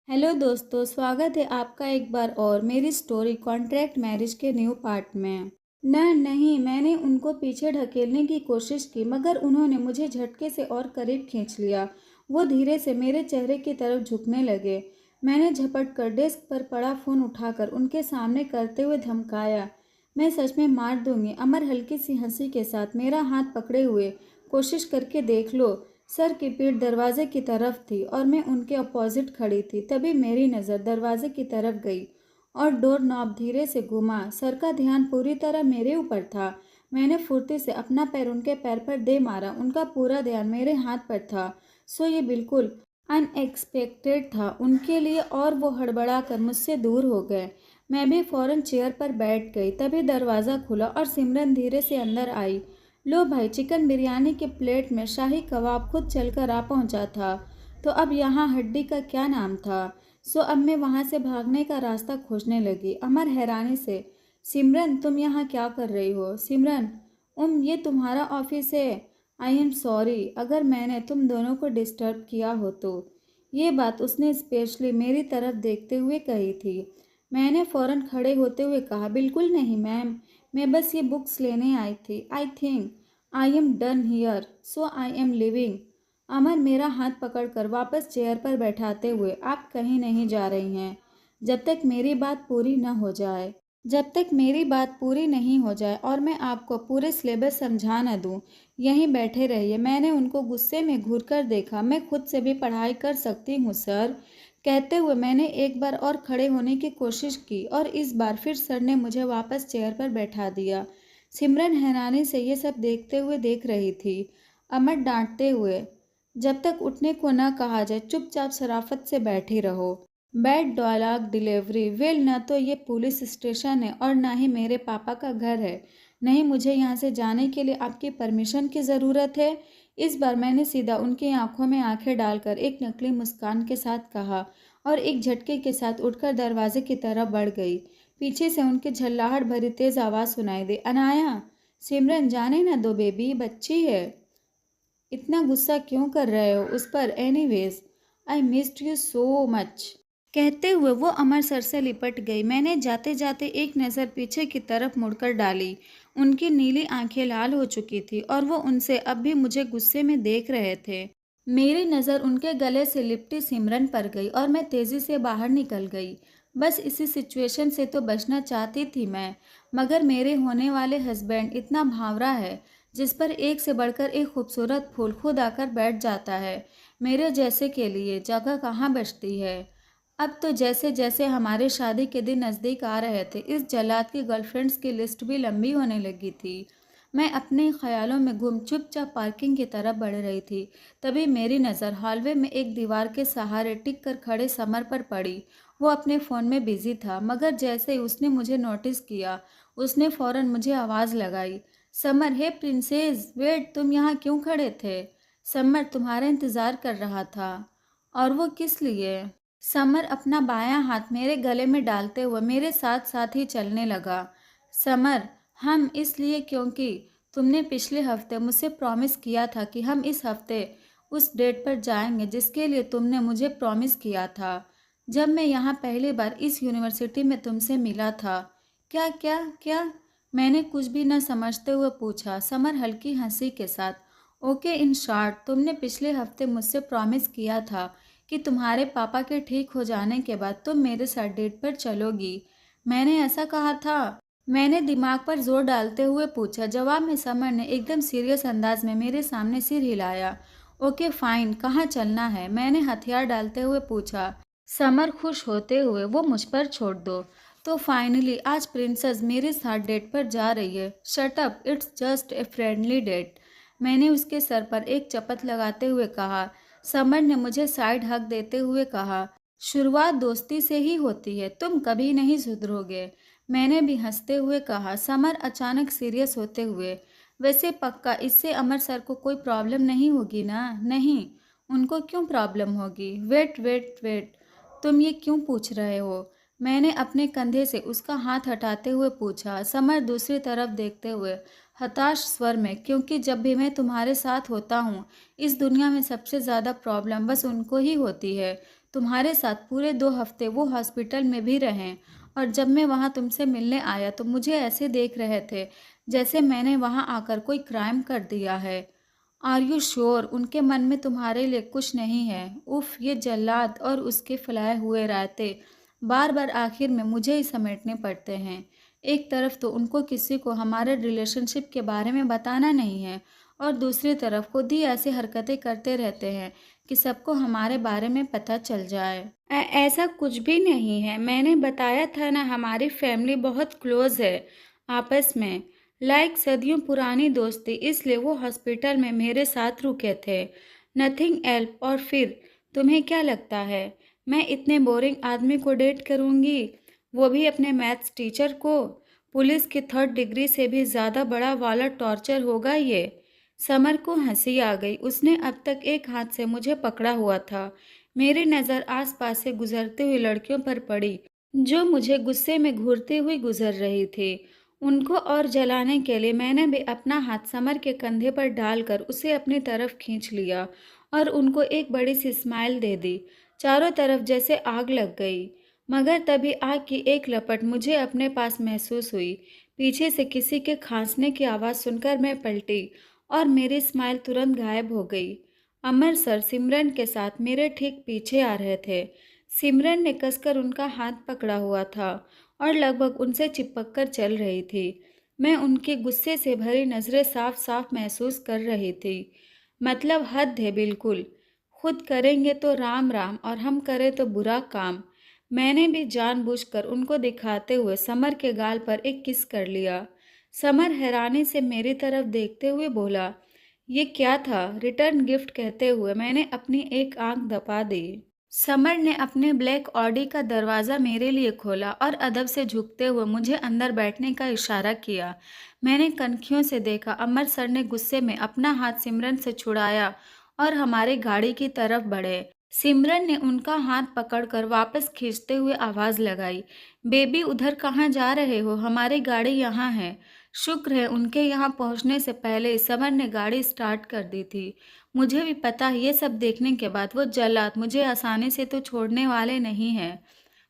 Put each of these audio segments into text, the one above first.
Hello दोस्तों, स्वागत है आपका एक बार और मेरी स्टोरी कॉन्ट्रैक्ट मैरिज के न्यू पार्ट में। नहीं, मैंने उनको पीछे ढकेलने की कोशिश की मगर उन्होंने मुझे झटके से और करीब खींच लिया। वो धीरे से मेरे चेहरे की तरफ झुकने लगे। मैंने झपट कर डेस्क पर पड़ा फ़ोन उठाकर उनके सामने करते हुए धमकाया, मैं सच में मार दूंगी। अमर हल्की सी हंसी के साथ मेरा हाथ पकड़े हुए, कोशिश करके देख लो। सर की पीठ दरवाजे की तरफ थी और मैं उनके अपोजिट खड़ी थी। तभी मेरी नज़र दरवाजे की तरफ गई और डोर नॉब धीरे से घुमा। सर का ध्यान पूरी तरह मेरे ऊपर था। मैंने फुर्ती से अपना पैर उनके पैर पर दे मारा। उनका पूरा ध्यान मेरे हाथ पर था। सो ये बिल्कुल अनएक्सपेक्टेड था उनके लिए और वो हड़बड़ा कर मुझसे दूर हो गए। मैं भी फौरन चेयर पर बैठ गई। तभी दरवाज़ा खुला और सिमरन धीरे से अंदर आई। लो भाई, चिकन बिरयानी के प्लेट में शाही कबाब खुद चलकर आ पहुंचा था, तो अब यहाँ हड्डी का क्या नाम था। सो अब मैं वहाँ से भागने का रास्ता खोजने लगी। अमर हैरानी से, सिमरन तुम यहाँ क्या कर रही हो। सिमरन, ये तुम्हारा ऑफिस है। आई एम सॉरी अगर मैंने तुम दोनों को डिस्टर्ब किया हो तो। ये बात उसने स्पेशली मेरी तरफ देखते हुए कही थी। मैंने फ़ौरन खड़े होते हुए कहा, बिल्कुल नहीं मैम, मैं बस ये बुक्स लेने आई थी। I think I am done here, so I am leaving. Amar मेरा हाथ पकड़कर वापस चेयर पर बैठाते हुए, आप कहीं नहीं जा रही हैं जब तक मेरी बात पूरी न हो जाए। जब तक मेरी बात पूरी नहीं हो जाए और मैं आपको पूरे सिलेबस समझा न दूं, यहीं बैठे रहिए। मैंने उनको गुस्से में घूर कर देखा। मैं खुद से भी पढ़ाई कर सकती हूँ सर। कहते हुए मैंने एक बार और खड़े होने की कोशिश की और इस बार फिर सर ने मुझे वापस चेयर पर बैठा दिया। सिमरन हैरानी से ये सब देखते हुए देख रही थी। अमर डांटते हुए, जब तक उठने को न कहा जाए चुपचाप शराफत से बैठी रहो। Bad dialogue delivery. वेल, न तो ये पुलिस स्टेशन है और ना ही मेरे पापा का घर है। नहीं, मुझे यहाँ से जाने के लिए आपकी परमिशन की ज़रूरत है। इस बार मैंने सीधा उनकी आंखों में आंखें डालकर एक नकली मुस्कान के साथ कहा और एक झटके के साथ उठकर दरवाजे की तरफ बढ़ गई। पीछे से उनकी झल्लाहट भरी तेज आवाज़ सुनाई दे, अनाया, सिमरन जाने ना दो बेबी, बच्ची है। इतना गुस्सा क्यों कर रहे हो उस पर। Anyways, I missed you so much. कहते हुए वो अमर सर से लिपट गई। मैंने जाते जाते एक नज़र पीछे की तरफ मुड़कर डाली। उनकी नीली आंखें लाल हो चुकी थी और वो उनसे अब भी मुझे गुस्से में देख रहे थे। मेरी नज़र उनके गले से लिपटी सिमरन पर गई और मैं तेज़ी से बाहर निकल गई। बस इसी सिचुएशन से तो बचना चाहती थी मैं, मगर मेरे होने वाले हस्बैंड इतना भावरा है जिस पर एक से बढ़कर एक खूबसूरत फूल खुद आकर बैठ जाता है। मेरे जैसे के लिए जगह कहाँ बचती है। अब तो जैसे जैसे हमारे शादी के दिन नज़दीक आ रहे थे, इस जल्लाद की गर्लफ्रेंड्स की लिस्ट भी लंबी होने लगी थी। मैं अपने ख्यालों में गुम चुपचाप पार्किंग की तरफ बढ़ रही थी। तभी मेरी नज़र हॉलवे में एक दीवार के सहारे टिक कर खड़े समर पर पड़ी। वो अपने फ़ोन में बिजी था, मगर जैसे ही उसने मुझे नोटिस किया, उसने फ़ौरन मुझे आवाज़ लगाई, समर, हे प्रिंसेस, वेट, तुम यहाँ क्यों खड़े थे। समर तुम्हारा इंतज़ार कर रहा था। और वो किस लिए। समर अपना बायां हाथ मेरे गले में डालते हुए मेरे साथ साथ ही चलने लगा। समर, हम इसलिए क्योंकि तुमने पिछले हफ्ते मुझसे प्रॉमिस किया था कि हम इस हफ्ते उस डेट पर जाएंगे जिसके लिए तुमने मुझे प्रॉमिस किया था जब मैं यहाँ पहली बार इस यूनिवर्सिटी में तुमसे मिला था। क्या क्या क्या। मैंने कुछ भी न समझते हुए पूछा। समर हल्की हंसी के साथ, ओके, इन शॉर्ट, तुमने पिछले हफ्ते मुझसे प्रॉमिस किया था कि तुम्हारे पापा के ठीक हो जाने के बाद तुम मेरे साथ डेट पर चलोगी। मैंने ऐसा कहा था। मैंने दिमाग पर जोर डालते हुए पूछा। जवाब में समर ने एकदम सीरियस अंदाज में मेरे सामने सिर हिलाया। ओके फाइन, कहाँ चलना है, मैंने हथियार डालते हुए पूछा। समर खुश होते हुए, वो मुझ पर छोड़ दो। तो फाइनली आज प्रिंसेस मेरे साथ डेट पर जा रही है। Shut up, it's just a friendly date, मैंने उसके सर पर एक चपत लगाते हुए कहा। समर ने मुझे साइड हक देते हुए कहा, शुरुआत दोस्ती से ही होती है, तुम कभी नहीं सुधरोगे। मैंने भी हंसते हुए कहा। समर अचानक सीरियस होते हुए, वैसे पक्का इससे अमर सर को कोई प्रॉब्लम नहीं होगी ना। नहीं, उनको क्यों प्रॉब्लम होगी। वेट वेट वेट, तुम ये क्यों पूछ रहे हो। मैंने अपने कंधे से उसका हाथ हटाते हुए पूछा। समर दूसरी तरफ देखते हुए हताश स्वर में, क्योंकि जब भी मैं तुम्हारे साथ होता हूँ इस दुनिया में सबसे ज़्यादा प्रॉब्लम बस उनको ही होती है। तुम्हारे साथ पूरे 2 हफ्ते वो हॉस्पिटल में भी रहें, और जब मैं वहाँ तुमसे मिलने आया तो मुझे ऐसे देख रहे थे जैसे मैंने वहाँ आकर कोई क्राइम कर दिया है। आर यू श्योर उनके मन में तुम्हारे लिए कुछ नहीं है? उफ, ये जल्लाद और उसके फैलाए हुए रायते बार बार आखिर में मुझे ही समेटने पड़ते हैं। एक तरफ तो उनको किसी को हमारे रिलेशनशिप के बारे में बताना नहीं है, और दूसरी तरफ खुद ही ऐसी हरकतें करते रहते हैं कि सबको हमारे बारे में पता चल जाए। ऐसा कुछ भी नहीं है, मैंने बताया था ना, हमारी फैमिली बहुत क्लोज है आपस में, लाइक सदियों पुरानी दोस्ती, इसलिए वो हॉस्पिटल में मेरे साथ रुके थे, नथिंग एल्प। और फिर तुम्हें क्या लगता है मैं इतने बोरिंग आदमी को डेट करूँगी, वो भी अपने मैथ्स टीचर को? पुलिस की 3rd डिग्री से भी ज़्यादा बड़ा वाला टॉर्चर होगा ये। समर को हंसी आ गई। उसने अब तक एक हाथ से मुझे पकड़ा हुआ था। मेरी नज़र आसपास से गुजरती हुई लड़कियों पर पड़ी जो मुझे गुस्से में घूरती हुई गुजर रही थी। उनको और जलाने के लिए मैंने भी अपना हाथ समर के कंधे पर डालकर उसे अपनी तरफ खींच लिया और उनको एक बड़ी सी स्माइल दे दी। चारों तरफ जैसे आग लग गई, मगर तभी आग की एक लपट मुझे अपने पास महसूस हुई। पीछे से किसी के खांसने की आवाज़ सुनकर मैं पलटी और मेरी स्माइल तुरंत गायब हो गई। अमर सर सिमरन के साथ मेरे ठीक पीछे आ रहे थे। सिमरन ने कसकर उनका हाथ पकड़ा हुआ था और लगभग उनसे चिपक कर चल रही थी। मैं उनके गुस्से से भरी नज़रें साफ साफ महसूस कर रही थी। मतलब हद है बिल्कुल। खुद करेंगे तो राम राम और हम करें तो बुरा काम। मैंने भी जानबूझकर उनको दिखाते हुए समर के गाल पर एक किस कर लिया। समर हैरानी से मेरी तरफ देखते हुए बोला, ये क्या था? रिटर्न गिफ्ट कहते हुए मैंने अपनी एक आंख दबा दी। समर ने अपने ब्लैक ऑडी का दरवाज़ा मेरे लिए खोला और अदब से झुकते हुए मुझे अंदर बैठने का इशारा किया। मैंने कनखियों से देखा। अमर सर ने गुस्से में अपना हाथ सिमरन से छुड़ाया और हमारी गाड़ी की तरफ बढ़े। सिमरन ने उनका हाथ पकड़कर वापस खींचते हुए आवाज़ लगाई, बेबी उधर कहाँ जा रहे हो? हमारी गाड़ी यहाँ है। शुक्र है उनके यहाँ पहुँचने से पहले समर ने गाड़ी स्टार्ट कर दी थी। मुझे भी पता है ये सब देखने के बाद वो जल्लाद मुझे आसानी से तो छोड़ने वाले नहीं हैं,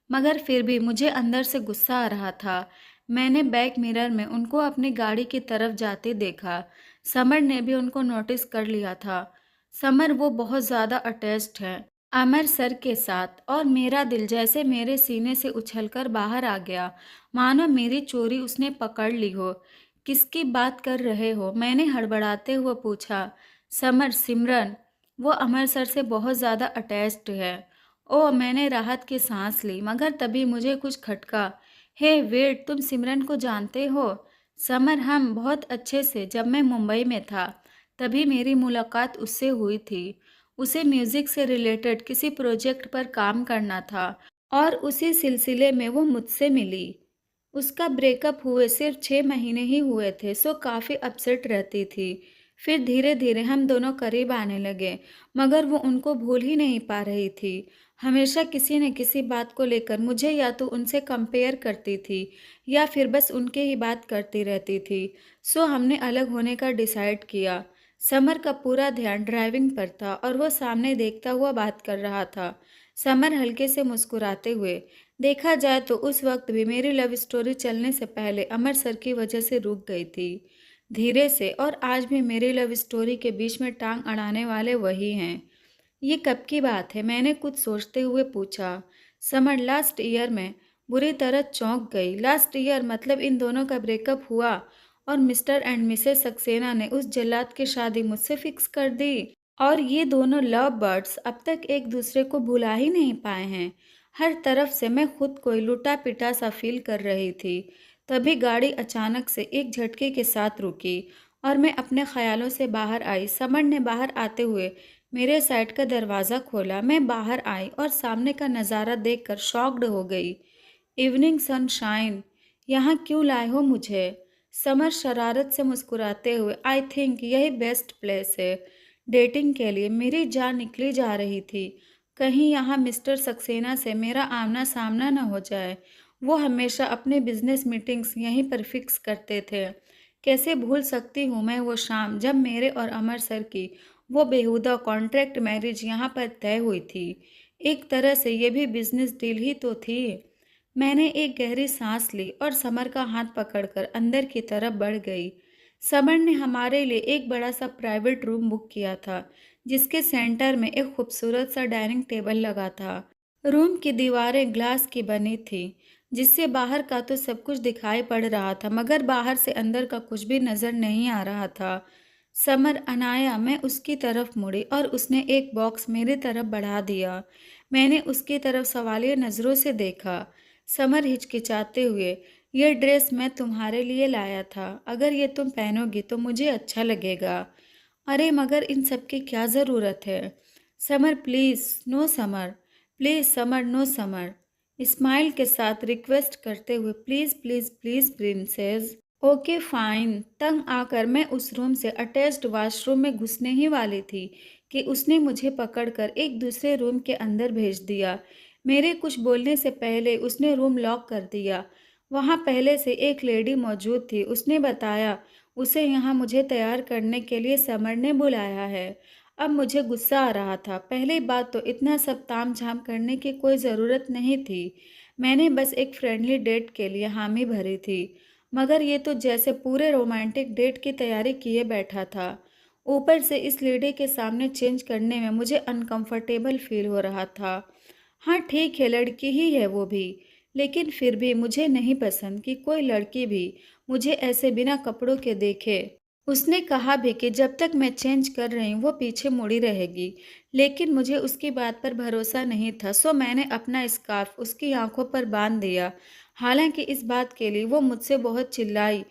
मगर फिर भी मुझे अंदर से गुस्सा आ रहा था। मैंने बैक मिरर में उनको अपनी गाड़ी की तरफ जाते देखा। समर ने भी उनको नोटिस कर लिया था। समर वो बहुत ज़्यादा अटैच्ड है अमर सर के साथ, और मेरा दिल जैसे मेरे सीने से उछलकर बाहर आ गया, मानो मेरी चोरी उसने पकड़ ली हो। किसकी बात कर रहे हो? मैंने हड़बड़ाते हुए पूछा। समर, सिमरन, वो अमर सर से बहुत ज़्यादा अटैच्ड है। ओह, मैंने राहत की सांस ली, मगर तभी मुझे कुछ खटका। हे वेट, तुम सिमरन को जानते हो? समर, हम बहुत अच्छे से। जब मैं मुंबई में था तभी मेरी मुलाकात उससे हुई थी। उसे म्यूज़िक से रिलेटेड किसी प्रोजेक्ट पर काम करना था और उसी सिलसिले में वो मुझसे मिली। उसका ब्रेकअप हुए सिर्फ 6 महीने ही हुए थे, सो काफ़ी अपसेट रहती थी। फिर धीरे धीरे हम दोनों करीब आने लगे, मगर वो उनको भूल ही नहीं पा रही थी। हमेशा किसी न किसी बात को लेकर मुझे या तो उनसे कंपेयर करती थी या फिर बस उनके ही बात करती रहती थी। सो हमने अलग होने का डिसाइड किया। समर का पूरा ध्यान ड्राइविंग पर था और वो सामने देखता हुआ बात कर रहा था। समर हल्के से मुस्कुराते हुए, देखा जाए तो उस वक्त भी मेरी लव स्टोरी चलने से पहले अमर सर की वजह से रुक गई थी धीरे से, और आज भी मेरी लव स्टोरी के बीच में टांग अड़ाने वाले वही हैं। ये कब की बात है? मैंने कुछ सोचते हुए पूछा। समर, लास्ट ईयर में। बुरी तरह चौंक गई। लास्ट ईयर मतलब इन दोनों का ब्रेकअप हुआ और मिस्टर एंड मिसेस सक्सेना ने उस जल्लाद की शादी मुझसे फिक्स कर दी, और ये दोनों लव बर्ड्स अब तक एक दूसरे को भुला ही नहीं पाए हैं। हर तरफ से मैं खुद को लुटा पिटा सा फील कर रही थी। तभी गाड़ी अचानक से एक झटके के साथ रुकी और मैं अपने ख्यालों से बाहर आई। समर ने बाहर आते हुए मेरे साइड का दरवाज़ा खोला। मैं बाहर आई और सामने का नज़ारा देखकर शॉक्ड हो गई। इवनिंग सनशाइन, यहाँ क्यों लाए हो मुझे? समर शरारत से मुस्कुराते हुए, आई थिंक यही बेस्ट प्लेस है डेटिंग के लिए। मेरी जान निकली जा रही थी, कहीं यहाँ मिस्टर सक्सेना से मेरा आमना सामना न हो जाए। वो हमेशा अपने बिजनेस मीटिंग्स यहीं पर फिक्स करते थे। कैसे भूल सकती हूँ मैं वो शाम जब मेरे और अमर सर की वो बेहुदा कॉन्ट्रैक्ट मैरिज यहाँ पर तय हुई थी। एक तरह से ये भी बिजनेस डील ही तो थी। मैंने एक गहरी सांस ली और समर का हाथ पकड़कर अंदर की तरफ बढ़ गई। समर ने हमारे लिए एक बड़ा सा प्राइवेट रूम बुक किया था, जिसके सेंटर में एक खूबसूरत सा डाइनिंग टेबल लगा था। रूम की दीवारें ग्लास की बनी थी, जिससे बाहर का तो सब कुछ दिखाई पड़ रहा था, मगर बाहर से अंदर का कुछ भी नजर नहीं आ रहा था। समर अनाया मैं उसकी तरफ मुड़ी और उसने एक बॉक्स मेरी तरफ बढ़ा दिया। मैंने उसकी तरफ सवालिया नज़रों से देखा। समर हिचकिचाते हुए, ये ड्रेस मैं तुम्हारे लिए लाया था, अगर ये तुम पहनोगी तो मुझे अच्छा लगेगा। अरे मगर इन सब की क्या ज़रूरत है? Samar please, no Samar, please Samar, no Samar. Smile के साथ रिक्वेस्ट करते हुए, please please please princess. Okay fine. तंग आकर मैं उस रूम से अटैच्ड वॉशरूम में घुसने ही वाली थी कि उसने मुझे पकड़कर एक दूसरे रूम के अंदर भेज दिया। मेरे कुछ बोलने से पहले उसने रूम लॉक कर दिया। वहाँ पहले से एक लेडी मौजूद थी। उसने बताया उसे यहाँ मुझे तैयार करने के लिए समर ने बुलाया है। अब मुझे गुस्सा आ रहा था। पहली बात तो इतना सब तामझाम करने की कोई ज़रूरत नहीं थी। मैंने बस एक फ्रेंडली डेट के लिए हामी भरी थी, मगर ये तो जैसे पूरे रोमांटिक डेट की तैयारी किए बैठा था। ऊपर से इस लेडी के सामने चेंज करने में मुझे अनकंफर्टेबल फील हो रहा था। हाँ ठीक है, लड़की ही है वो भी, लेकिन फिर भी मुझे नहीं पसंद कि कोई लड़की भी मुझे ऐसे बिना कपड़ों के देखे। उसने कहा भी कि जब तक मैं चेंज कर रही हूँ वो पीछे मुड़ी रहेगी, लेकिन मुझे उसकी बात पर भरोसा नहीं था, सो मैंने अपना स्कार्फ उसकी आंखों पर बांध दिया। हालांकि इस बात के लिए वो मुझसे बहुत चिल्लाई,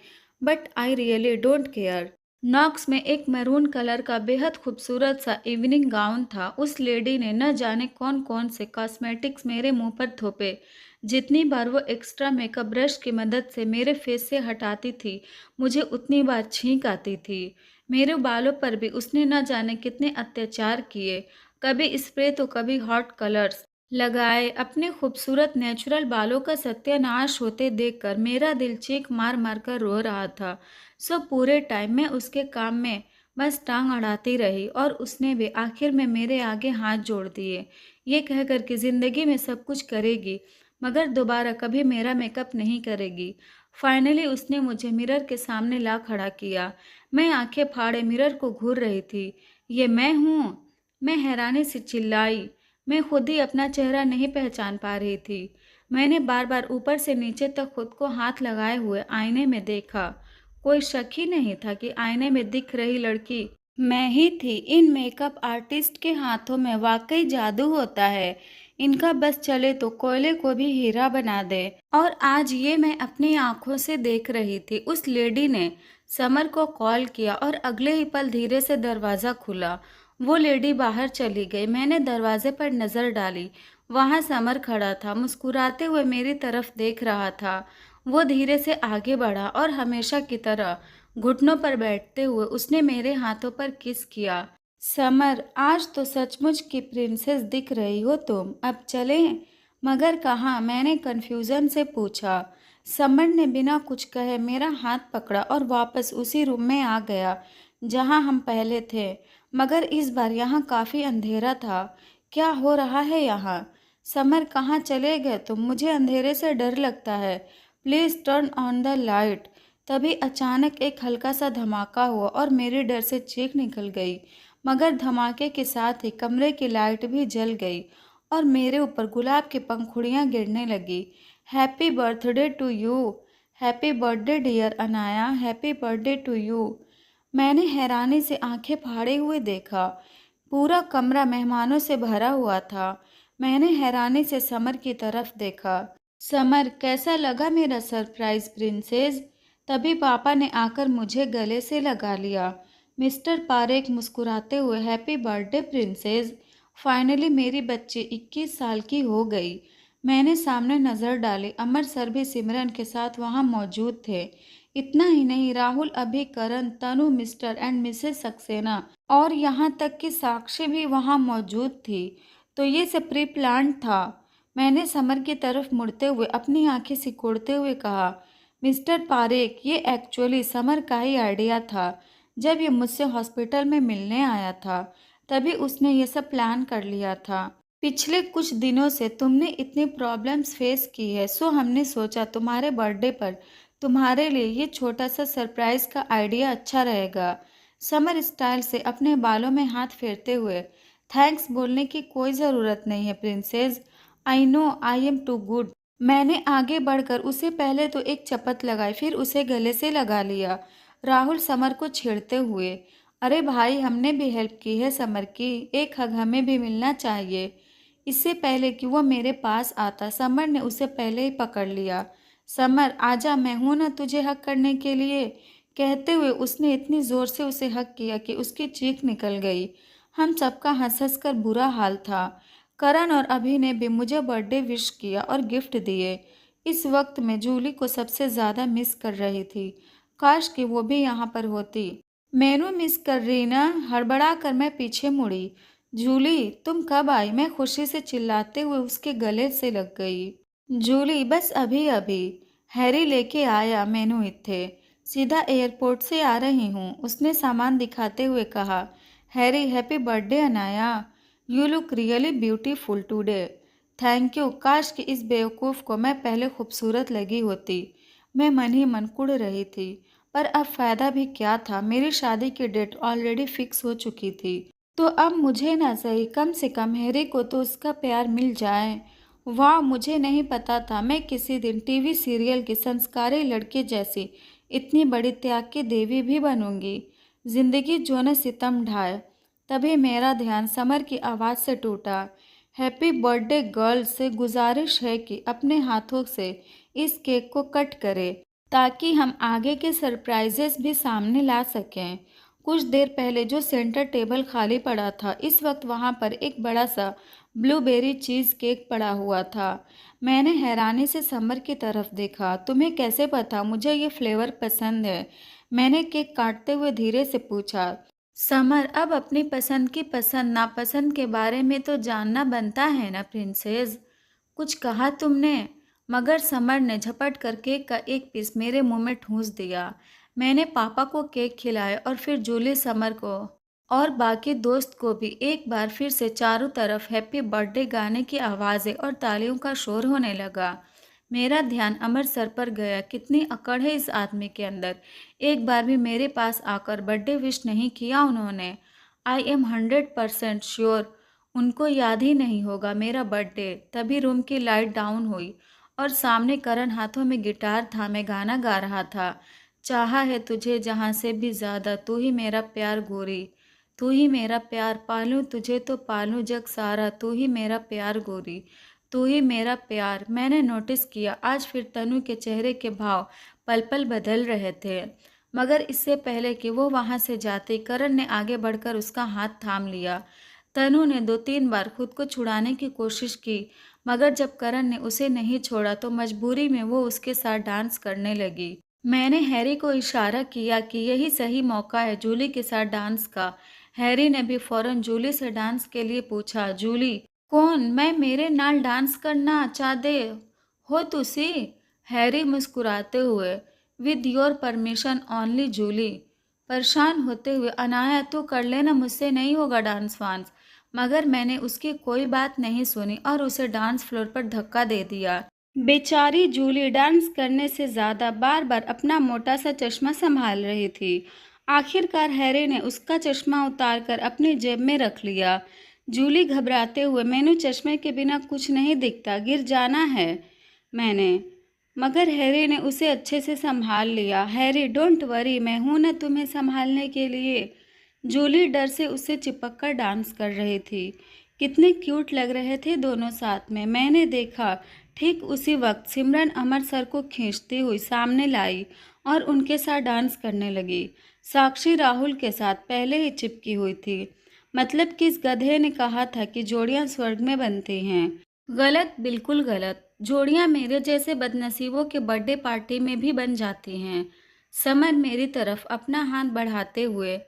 but I really don't care. नॉक्स में एक मैरून कलर का बेहद खूबसूरत सा इवनिंग गाउन था। उस लेडी ने न जाने कौन कौन से कॉस्मेटिक्स मेरे मुंह पर थोपे। जितनी बार वो एक्स्ट्रा मेकअप ब्रश की मदद से मेरे फेस से हटाती थी, मुझे उतनी बार छींक आती थी। मेरे बालों पर भी उसने न जाने कितने अत्याचार किए, कभी स्प्रे तो कभी हॉट कलर्स लगाए। अपने खूबसूरत नेचुरल बालों का सत्यानाश होते देखकर मेरा दिल चीख मार मार कर रो रहा था। सो पूरे टाइम मैं उसके काम में बस टांग अड़ाती रही और उसने भी आखिर में मेरे आगे हाथ जोड़ दिए, ये कहकर कि ज़िंदगी में सब कुछ करेगी मगर दोबारा कभी मेरा मेकअप नहीं करेगी। फाइनली उसने मुझे मिरर के सामने ला खड़ा किया। मैं आंखें फाड़े मिरर को घूर रही थी। ये मैं हूँ? मैं हैरानी से चिल्लाई। मैं खुद ही अपना चेहरा नहीं पहचान पा रही थी। मैंने बार बार ऊपर से नीचे तक खुद को हाथ लगाए हुए आईने में देखा। कोई शक ही नहीं था कि आईने में दिख रही लड़की मैं ही थी। इन मेकअप आर्टिस्ट के हाथों में वाकई जादू होता है। इनका बस चले तो कोयले को भी हीरा बना दे। और आज ये मैं अपनी आंखों से देख रही थी। उस लेडी ने समर को कॉल किया और अगले ही पल धीरे से दरवाज़ा खुला। वो लेडी बाहर चली गई। मैंने दरवाजे पर नज़र डाली। वहाँ समर खड़ा था, मुस्कुराते हुए मेरी तरफ देख रहा था। वो धीरे से आगे बढ़ा और हमेशा की तरह घुटनों पर बैठते हुए उसने मेरे हाथों पर किस किया। समर, आज तो सचमुच की प्रिंसेस दिख रही हो तुम। अब चलें? मगर कहाँ? मैंने कन्फ्यूज़न से पूछा। समर ने बिना कुछ कहे मेरा हाथ पकड़ा और वापस उसी रूम में आ गया जहाँ हम पहले थे। मगर इस बार यहाँ काफ़ी अंधेरा था। क्या हो रहा है यहाँ? समर, कहाँ चले गए तुम? मुझे अंधेरे से डर लगता है। Please turn on the light. तभी अचानक एक हल्का सा धमाका हुआ और मेरे डर से चीख निकल गई। मगर धमाके के साथ ही कमरे की लाइट भी जल गई और मेरे ऊपर गुलाब की पंखुड़ियाँ गिरने लगी। Happy birthday to you. Happy birthday dear Anaya. Happy birthday to you. मैंने हैरानी से आंखें फाड़े हुए देखा। पूरा कमरा मेहमानों से भरा हुआ था। मैंने हैरानी से समर की तरफ देखा। समर, कैसा लगा मेरा सरप्राइज प्रिंसेस? तभी पापा ने आकर मुझे गले से लगा लिया। मिस्टर पारेख मुस्कुराते हुए, हैप्पी बर्थडे प्रिंसेस। फाइनली मेरी बच्ची 21 साल की हो गई। मैंने सामने नज़र डाली। अमर सर भी सिमरन के साथ वहाँ मौजूद थे। इतना ही नहीं, राहुल, अभी, करण, तनु, मिस्टर एंड मिसेस सक्सेना और यहाँ तक कि साक्षी भी वहाँ मौजूद थी। तो ये सब प्री प्लान था। मैंने समर की तरफ मुड़ते हुए अपनी आंखें सिकोड़ते हुए कहा, मिस्टर पारेख, ये एक्चुअली समर का ही आइडिया था। जब ये मुझसे हॉस्पिटल में मिलने आया था तभी उसने ये सब प्लान कर लिया था। पिछले कुछ दिनों से तुमने इतनी प्रॉब्लम्स फेस की है, सो हमने सोचा तुम्हारे बर्थडे पर तुम्हारे लिए ये छोटा सा सरप्राइज का आइडिया अच्छा रहेगा। समर स्टाइल से अपने बालों में हाथ फेरते हुए, थैंक्स बोलने की कोई ज़रूरत नहीं है princess, I know I am too good. मैंने आगे बढ़कर उसे पहले तो एक चपत लगाई, फिर उसे गले से लगा लिया। राहुल समर को छेड़ते हुए, अरे भाई हमने भी हेल्प की है समर की, एक हग हमें भी मिलना चाहिए। इससे पहले कि वो मेरे पास आता, समर ने उसे पहले ही पकड़ लिया। समर आजा, मैं हूं ना तुझे हक करने के लिए, कहते हुए उसने इतनी जोर से उसे हक किया कि उसकी चीख निकल गई। हम सबका हंस हंस कर बुरा हाल था। करण और अभि ने भी मुझे बर्थडे विश किया और गिफ्ट दिए। इस वक्त मैं जूली को सबसे ज़्यादा मिस कर रही थी। काश कि वो भी यहाँ पर होती। मैनू मिस कर रही ना, हड़बड़ा कर मैं पीछे मुड़ी। जूली तुम कब आई, मैं खुशी से चिल्लाते हुए उसके गले से लग गई। जूली बस अभी अभी, हैरी लेके आया मैनू इत्थे, सीधा एयरपोर्ट से आ रही हूँ, उसने सामान दिखाते हुए कहा। Harry happy birthday Anaya, you look really beautiful today. Thank you, काश कि इस बेवकूफ़ को मैं पहले खूबसूरत लगी होती। मैं मन ही मन कुढ़ रही थी, पर अब फ़ायदा भी क्या था, मेरी शादी की डेट ऑलरेडी फिक्स हो चुकी थी। तो अब मुझे ना सही, कम से कम हैरी को तो उसका प्यार मिल जाए। वाह, मुझे नहीं पता था मैं किसी दिन टीवी सीरियल की संस्कारी लड़की जैसी इतनी बड़ी त्याग की देवी भी बनूंगी। जिंदगी जो न सितम ढाए। तभी मेरा ध्यान समर की आवाज़ से टूटा। हैप्पी बर्थडे गर्ल से गुजारिश है कि अपने हाथों से इस केक को कट करे, ताकि हम आगे के सरप्राइजेस भी सामने ला सकें। कुछ देर पहले जो सेंटर टेबल खाली पड़ा था, इस वक्त वहाँ पर एक बड़ा सा ब्लूबेरी चीज़ केक पड़ा हुआ था। मैंने हैरानी से समर की तरफ देखा। तुम्हें कैसे पता मुझे ये फ्लेवर पसंद है? मैंने केक काटते हुए धीरे से पूछा। समर, अब अपनी पसंद की पसंद नापसंद के बारे में तो जानना बनता है ना प्रिंसेस। कुछ कहा तुमने? मगर समर ने झपट कर केक का एक पीस मेरे मुंह में ठूंस दिया। मैंने पापा को केक खिलाया और फिर जूली, समर को और बाकी दोस्त को भी एक बार फिर से चारों तरफ हैप्पी बर्थडे गाने की आवाज़ें और तालियों का शोर होने लगा। मेरा ध्यान अमर सर पर गया। कितनी अकड़ है इस आदमी के अंदर, एक बार भी मेरे पास आकर बर्थडे विश नहीं किया उन्होंने। आई एम 100% श्योर उनको याद ही नहीं होगा मेरा बर्थडे। तभी रूम की लाइट डाउन हुई और सामने करण हाथों में गिटार थामे गाना गा रहा था। चाहा है तुझे जहाँ से भी ज़्यादा, तू ही मेरा प्यार गोरी, तू ही मेरा प्यार, पालूं तुझे तो पालूं जग सारा, तू ही मेरा प्यार गोरी, तू ही मेरा प्यार। मैंने नोटिस किया आज फिर तनु के चेहरे के भाव पल पल बदल रहे थे। मगर इससे पहले कि वो वहाँ से जाती, करण ने आगे बढ़कर उसका हाथ थाम लिया। तनु ने 2-3 बार खुद को छुड़ाने की कोशिश की, मगर जब करण ने उसे नहीं छोड़ा तो मजबूरी में वो उसके साथ डांस करने लगी। मैंने हैरी को इशारा किया कि यही सही मौका है जूली के साथ डांस का। हैरी ने भी फौरन जूली से डांस के लिए पूछा। जूली कौन? मैं मेरे नाल डांस करना चाहते हो तुसी? हैरी मुस्कुराते हुए, with your permission only Julie. परेशान होते हुए, अनाया तू कर लेना, मुझसे नहीं होगा डांस वांस। मगर मैंने उसकी कोई बात नहीं सुनी और उसे डांस फ्लोर पर धक्का दे दिया। बेचारी जूली डांस करने से ज़्यादा बार बार अपना मोटा सा चश्मा संभाल रही थी। आखिरकार हैरी ने उसका चश्मा उतारकर अपनी जेब में रख लिया। जूली घबराते हुए, मैनू चश्मे के बिना कुछ नहीं दिखता, गिर जाना है। मैंने मगर हैरी ने उसे अच्छे से संभाल लिया। हैरी डोंट वरी, मैं हूं ना तुम्हें संभालने के लिए। जूली डर से उससे चिपक कर डांस कर रही थी। कितने क्यूट लग रहे थे दोनों साथ में। मैंने देखा ठीक उसी वक्त सिमरन अमर सर को खींचती हुई सामने लाई और उनके साथ डांस करने लगी। साक्षी राहुल के साथ पहले ही चिपकी हुई थी। मतलब कि इस गधे ने कहा था कि जोड़ियां स्वर्ग में बनती हैं। गलत, बिल्कुल गलत। जोड़ियां मेरे जैसे बदनसीबों के बर्थडे पार्टी में भी बन जाती हैं। समर मेरी तरफ अपना हाथ बढ़ाते हुए,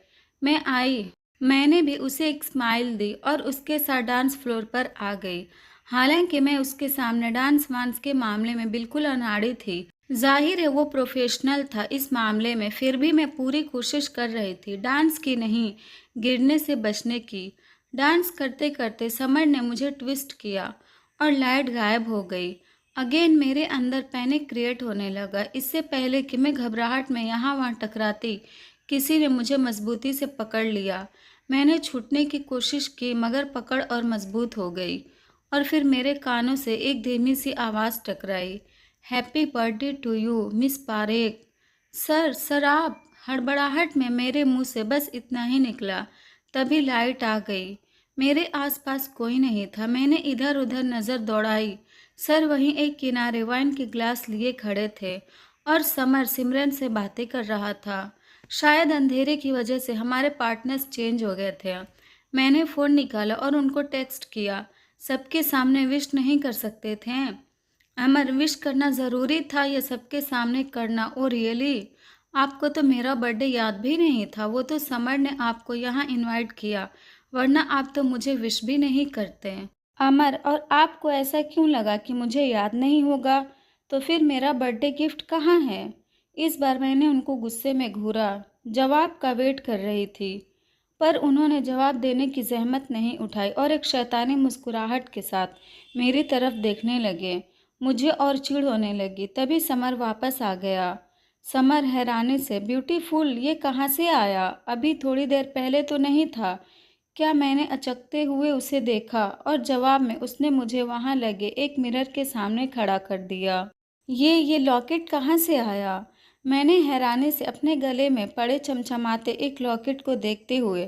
मैं आई। मैंने भी उसे एक स्माइल दी और उसके साथ डांस फ्लोर पर आ गई। हालांकि मैं उसके सामने डांस वांस के मामले में बिल्कुल अनाड़ी थी। जाहिर है वो प्रोफेशनल था इस मामले में, फिर भी मैं पूरी कोशिश कर रही थी डांस की नहीं, गिरने से बचने की। डांस करते करते समर ने मुझे ट्विस्ट किया और लाइट गायब हो गई। अगेन मेरे अंदर पैनिक क्रिएट होने लगा। इससे पहले कि मैं घबराहट में यहाँ वहाँ टकराती, किसी ने मुझे मजबूती से पकड़ लिया। मैंने छूटने की कोशिश की मगर पकड़ और मजबूत हो गई और फिर मेरे कानों से एक धीमी सी आवाज़ टकराई, happy birthday to you miss Parekh. Sir आप। हड़बड़ाहट में मेरे मुंह से बस इतना ही निकला। तभी लाइट आ गई। मेरे आसपास कोई नहीं था। मैंने इधर उधर नज़र दौड़ाई। सर वहीं एक किनारे वाइन के ग्लास लिए खड़े थे और समर सिमरन से बातें कर रहा था। शायद अंधेरे की वजह से हमारे पार्टनर्स चेंज हो गए थे। मैंने फ़ोन निकाला और उनको टेक्स्ट किया। सबके सामने विश नहीं कर सकते थे। अमर, विश करना ज़रूरी था या सबके सामने करना? Oh really? आपको तो मेरा बर्थडे याद भी नहीं था। वो तो समर ने आपको यहाँ इनवाइट किया, वरना आप तो मुझे विश भी नहीं करते। अमर, और आपको ऐसा क्यों लगा कि मुझे याद नहीं होगा? तो फिर मेरा बर्थडे गिफ्ट कहाँ है? इस बार मैंने उनको गुस्से में घूरा। जवाब का वेट कर रही थी, पर उन्होंने जवाब देने की जहमत नहीं उठाई और एक शैतानी मुस्कुराहट के साथ मेरी तरफ देखने लगे। मुझे और चिढ़ होने लगी। तभी समर वापस आ गया। समर हैरानी से, ब्यूटीफुल, ये कहाँ से आया? अभी थोड़ी देर पहले तो नहीं था। क्या? मैंने अचकते हुए उसे देखा और जवाब में उसने मुझे वहाँ लगे एक मिरर के सामने खड़ा कर दिया। ये लॉकेट कहाँ से आया? मैंने हैरानी से अपने गले में पड़े चमचमाते एक लॉकेट को देखते हुए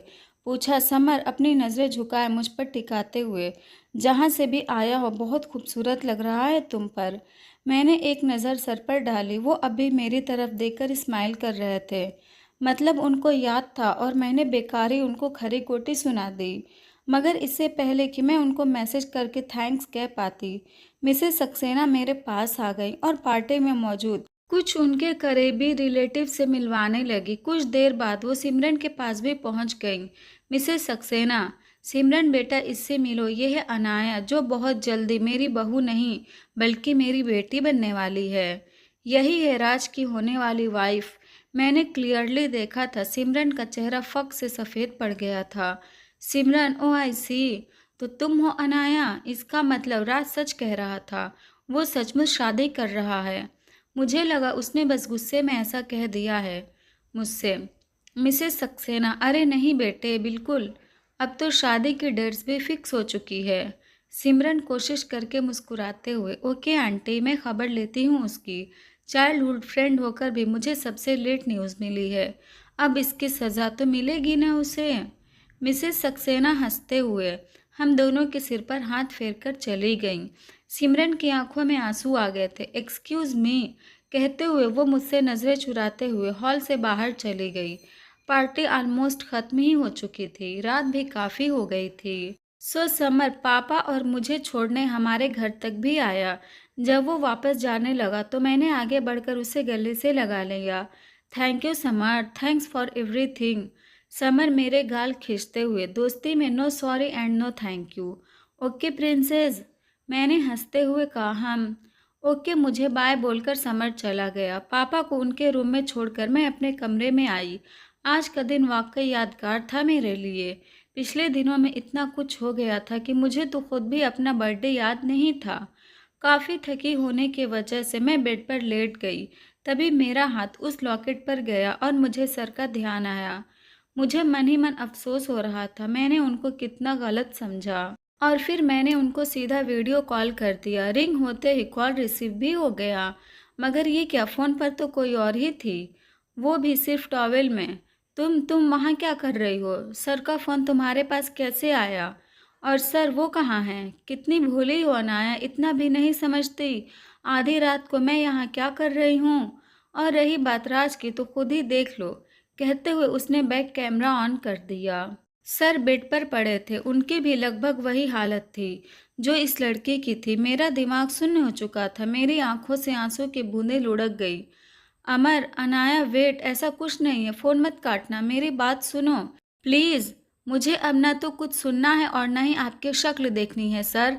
पूछा। समर अपनी नज़रें झुकाए मुझ पर टिकाते हुए, जहाँ से भी आया हो बहुत खूबसूरत लग रहा है तुम पर। मैंने एक नज़र सर पर डाली। वो अभी मेरी तरफ देखकर स्माइल कर रहे थे। मतलब उनको याद था और मैंने बेकार ही उनको खरी खोटी सुना दी। मगर इससे पहले कि मैं उनको मैसेज करके थैंक्स कह पाती, मिसेस सक्सेना मेरे पास आ गई और पार्टी में मौजूद कुछ उनके करीबी रिलेटिव से मिलवाने लगी। कुछ देर बाद वो सिमरन के पास भी पहुंच गई। मिसेस सक्सेना, सिमरन बेटा इससे मिलो, ये है अनाया, जो बहुत जल्दी मेरी बहू नहीं बल्कि मेरी बेटी बनने वाली है। यही है राज की होने वाली वाइफ। मैंने क्लियरली देखा था। सिमरन का चेहरा फक से सफ़ेद पड़ गया था। सिमरन, ओ आई सी, तो तुम हो अनाया। इसका मतलब राज सच कह रहा था। वो सचमुच शादी कर रहा है। मुझे लगा उसने बस गुस्से में ऐसा कह दिया है मुझसे। मिसेस सक्सेना, अरे नहीं बेटे, बिल्कुल। अब तो शादी की डेट्स भी फिक्स हो चुकी है। सिमरन कोशिश करके मुस्कुराते हुए, ओके आंटी, मैं खबर लेती हूँ उसकी। चाइल्डहुड फ्रेंड होकर भी मुझे सबसे लेट न्यूज़ मिली है। अब इसकी सज़ा तो मिलेगी ना उसे। मिसेस सक्सेना हंसते हुए हम दोनों के सिर पर हाथ फेरकर चली गईं। सिमरन की आंखों में आंसू आ गए थे। एक्सक्यूज़ मी कहते हुए वो मुझसे नज़रें चुराते हुए हॉल से बाहर चली गई। पार्टी ऑलमोस्ट ख़त्म ही हो चुकी थी। रात भी काफ़ी हो गई थी। समर पापा और मुझे छोड़ने हमारे घर तक भी आया। जब वो वापस जाने लगा तो मैंने आगे बढ़कर उसे गले से लगा लिया। Thank you Samar, thanks for everything. Samar मेरे गाल खींचते हुए, दोस्ती में no sorry and no thank you. Okay princess, मैंने हंसते हुए कहा। हम ओके, मुझे बाय बोलकर समर चला गया। पापा को उनके रूम में छोड़कर मैं अपने कमरे में आई। आज का दिन वाकई यादगार था मेरे लिए। पिछले दिनों में इतना कुछ हो गया था कि मुझे तो खुद भी अपना बर्थडे याद नहीं था। काफ़ी थकी होने की वजह से मैं बेड पर लेट गई। तभी मेरा हाथ उस लॉकेट पर गया और मुझे सर का ध्यान आया। मुझे मन ही मन अफसोस हो रहा था, मैंने उनको कितना गलत समझा। और फिर मैंने उनको सीधा वीडियो कॉल कर दिया। रिंग होते ही कॉल रिसीव भी हो गया। मगर ये क्या, फ़ोन पर तो कोई और ही थी, वो भी सिर्फ टॉवेल में। तुम वहाँ क्या कर रही हो? सर का फ़ोन तुम्हारे पास कैसे आया? और सर वो कहाँ हैं? कितनी भूली हो अनाया, इतना भी नहीं समझती आधी रात को मैं यहाँ क्या कर रही हूँ? और रही बात राज की तो खुद ही देख लो। कहते हुए उसने बैक कैमरा ऑन कर दिया। सर बेड पर पड़े थे। उनकी भी लगभग वही हालत थी जो इस लड़की की थी। मेरा दिमाग सुन्न हो चुका था। मेरी आंखों से आंसू की बूंदें लुढ़क गई। अमर, अनाया, वेट, ऐसा कुछ नहीं है। फ़ोन मत काटना, मेरी बात सुनो प्लीज़। मुझे अब ना तो कुछ सुनना है और ना ही आपकी शक्ल देखनी है सर।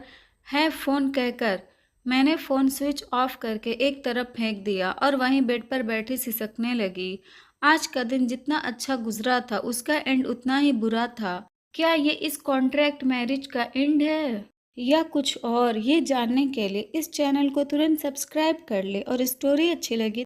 है फ़ोन कहकर मैंने फ़ोन स्विच ऑफ करके एक तरफ फेंक दिया और वहीं बेड पर बैठी सिसकने लगी। आज का दिन जितना अच्छा गुजरा था उसका एंड उतना ही बुरा था। क्या ये इस कॉन्ट्रैक्ट मैरिज का एंड है या कुछ और? ये जानने के लिए इस चैनल को तुरंत सब्सक्राइब कर ले और स्टोरी अच्छी लगी